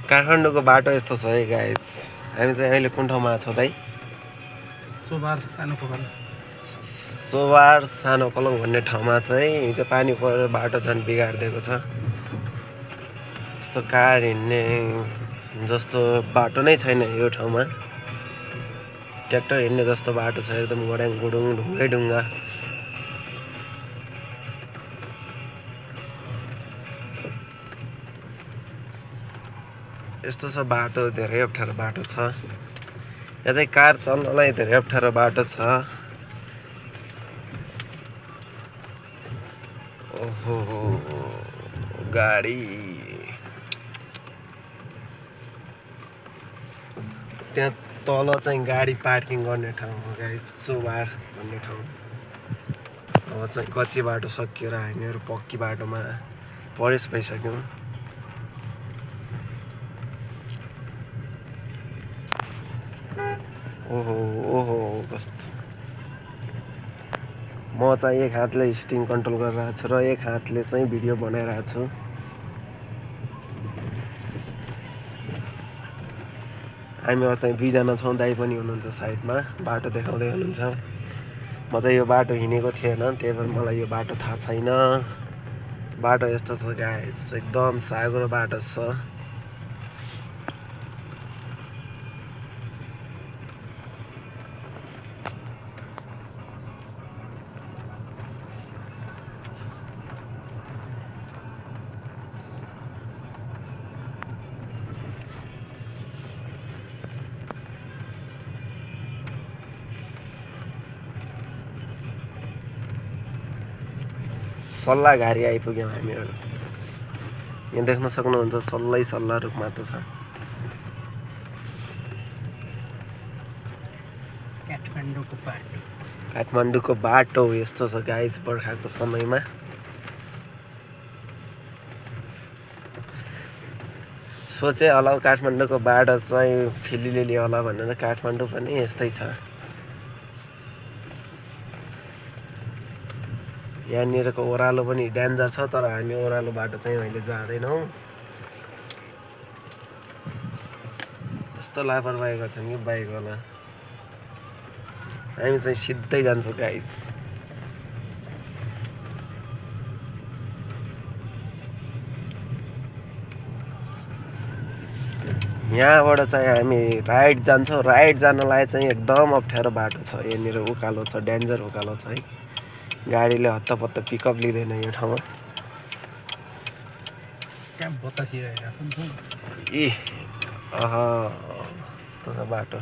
काठमाडौँको बाटो यस्तो छ है गाइज। हामी चाहिँ अहिले कुन ठाउँमा छौँ दाइ? सोबार सानो पोखरा। सोबार सानो कलङ भन्ने ठाउँमा चाहिँ हिजो पानी परेर बाटो झन् बिगारिदिएको छ। यस्तो कार हिँड्ने जस्तो बाटो नै छैन यो ठाउँमा। ट्र्याक्टर हिँड्ने जस्तो बाटो छ, एकदम गड्याङ गुडुङ ढुङ्गै ढुङ्गा। यस्तो छ बाटो, धेरै अप्ठ्यारो बाटो छ। यहाँ चाहिँ कार चल्नलाई धेरै अप्ठ्यारो बाटो छ। ओहो गाडी त्यहाँ तल चाहिँ गाडी पार्किङ गर्ने ठाउँ हो गाइस, सोबार भन्ने ठाउँ। अब चाहिँ कच्ची बाटो सकिएर हामीहरू पक्की बाटोमा प्रवेश भइसक्यौँ। ओहो कस्तो। म चाहिँ एक हातले स्टियरिङ कन्ट्रोल गरिरहेको छु र एक हातले चाहिँ भिडियो बनाइरहेको छु। हामीहरू चाहिँ दुईजना छौँ, दाइ पनि हुनुहुन्छ साइडमा, बाटो देखाउँदै हुनुहुन्छ। म चाहिँ यो बाटो हिँडेको थिएन, त्यही भएर मलाई यो बाटो थाहा छैन। बाटो यस्तो छ गाइस, एकदम साँघुरो बाटो छ। सल्लाहघारी आइपुग्यौँ हामीहरू। यहाँ देख्न सक्नुहुन्छ सल्लाह रुख मात्र छ। काठमाडौँको बाटो यस्तो छ गाइज बर्खाको समयमा। सोचे होला काठमाडौँको बाटो चाहिँ फिलिलिली होला भनेर, काठमाडौँ पनि यस्तै छ। यहाँनिरको ओह्रालो पनि डेन्जर छ, तर हामी ओह्रालो बाटो चाहिँ अहिले जाँदैनौँ। यस्तो लापरवाही गर्छन् कि बाइकवाला। हामी चाहिँ सिधै जान्छौँ गाइज। यहाँबाट चाहिँ हामी राइट जान्छौँ। राइट जानलाई चाहिँ एकदम अप्ठ्यारो बाटो छ। यहाँनिर उकालो छ, डेन्जर उकालो छ है। गाडीले हत्तपत्त पिकअप लिँदैन यो ठाउँमा। यस्तो छ बाटो।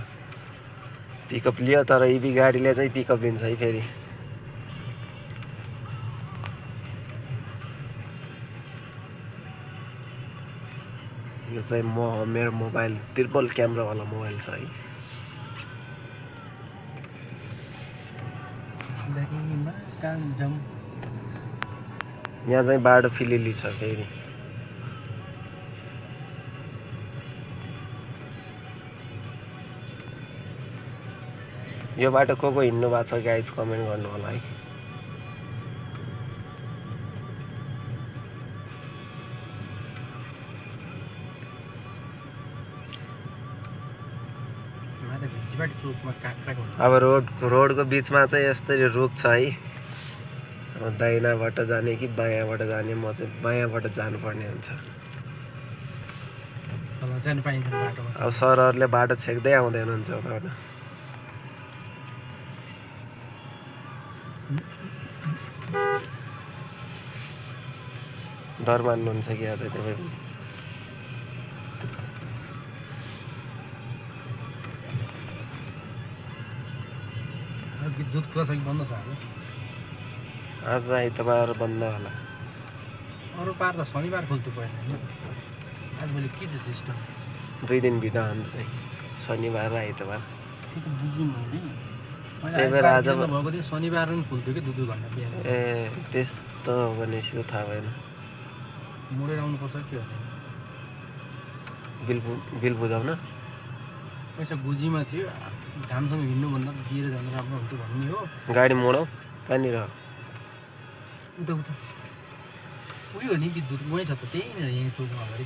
पिकअप लियो, तर इबी गाडीले चाहिँ पिकअप लिन्छ है फेरि। यो चाहिँ मेरो मोबाइल ट्रिपल क्यामेरावाला मोबाइल छ है। यहाँ चाहिँ बाटो फिलिली छ फेरि। यो बाटो को हिँड्नु भएको छ गाइज कमेन्ट गर्नु होला है। अब रोडको बिचमा चाहिँ यस्तरी रुख छ है। अब दाहिनाबाट जाने कि बायाँबाट जाने, म चाहिँ बायाँबाट जानुपर्ने हुन्छ। अब सरहरूले बाटो छेक्दै आउँदै हुनुहुन्छ उताबाट। डर मान्नुहुन्छ कि याद तपाईँ? दुध खुला छ कि बन्द छ? आज आइतबार बन्द होला। अरू बार त शनिबार खोल्थ्यो पहिला। आजभोलि के छ सिस्टम? 2 दिन बिदा अन्त शनिबार र आइतबार। त्यो त बुझौँ नि। त्यही भएर आज भएको थियो शनिबार पनि खोल्थ्यो कि 2 घन्टा बिहान। ए त्यस्तो भनेपछि त थाहा भएन। मोडेर आउनुपर्छ के हो? बिल बुझाउन पैसा गुजीमा थियो। घामसँग हिँड्नुभन्दा दिएर जानु राम्रो हुन्थ्यो भन्ने हो। गाडी मोडौ कहाँनिर? उता उयो हो नि कि दुध वहीँ छ त, त्यही नै यहीँ चोकमा अगाडि।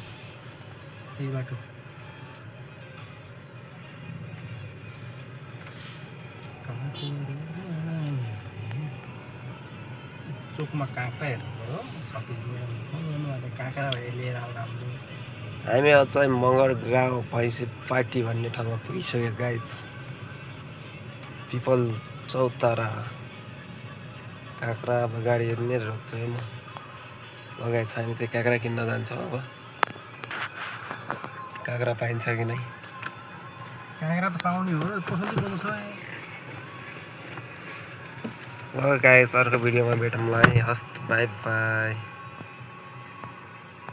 त्यही बाटो चोकमा काँक्रा हेर्नु पऱ्यो काँक्रा लिएर आउँदा हाम्रो हामी अझै मगर गाउँ भैँसी पार्टी भन्ने ठाउँमा पुगिसक्यो गाइज पिपल चौतारा काँक्रा अब गाडीहरू नै रोक्छ होइन लगाएछ हामी चाहिँ काँक्रा किन्न जान्छौँ अब काँक्रा पाइन्छ कि नै काँक्रा त पाउने हो कसरी पाउँछ ल गाइज अर्को भिडियोमा भेटौँला है हस्त बाई बाई